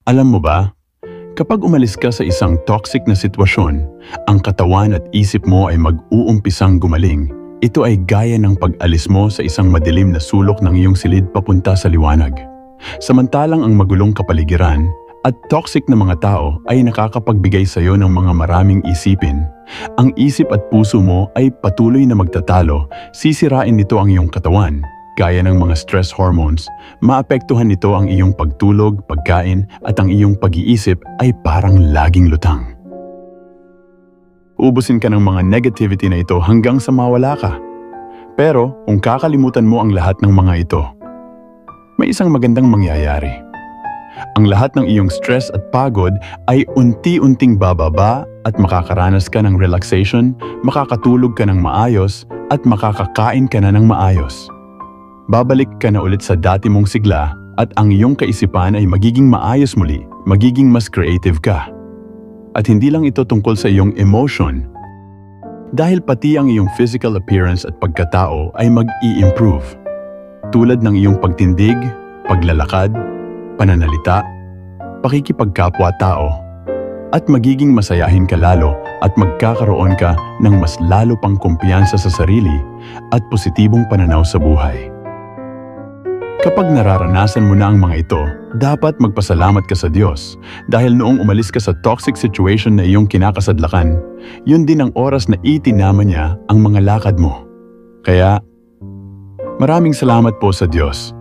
Alam mo ba, kapag umalis ka sa isang toxic na sitwasyon, ang katawan at isip mo ay mag-uumpisang gumaling. Ito ay gaya ng pag-alis mo sa isang madilim na sulok ng iyong silid papunta sa liwanag. Samantalang ang magulong kapaligiran at toxic na mga tao ay nakakapagbigay sa iyo ng mga maraming isipin. Ang isip at puso mo ay patuloy na magtatalo, sisirain nito ang iyong katawan. Gaya ng mga stress hormones, maapektuhan nito ang iyong pagtulog, pagkain at ang iyong pag-iisip ay parang laging lutang. Ubusin ka ng mga negativity na ito hanggang sa mawala ka. Pero kung kakalimutan mo ang lahat ng mga ito, may isang magandang mangyayari. Ang lahat ng iyong stress at pagod ay unti-unting bababa at makakaranas ka ng relaxation, makakatulog ka ng maayos at makakakain ka na ng maayos. Babalik ka na ulit sa dati mong sigla at ang iyong kaisipan ay magiging maayos muli, magiging mas creative ka. At hindi lang ito tungkol sa iyong emotion, dahil pati ang iyong physical appearance at pagkatao ay mag-i-improve. Tulad ng iyong pagtindig, paglalakad, pananalita, pakikipagkapwa-tao, at magiging masayahin ka lalo at magkakaroon ka ng mas lalo pang kumpiyansa sa sarili at positibong pananaw sa buhay. Kapag nararanasan mo na ang mga ito, dapat magpasalamat ka sa Diyos dahil noong umalis ka sa toxic situation na iyong kinakasadlakan, yun din ang oras na itinama niya ang mga lakad mo. Kaya, maraming salamat po sa Diyos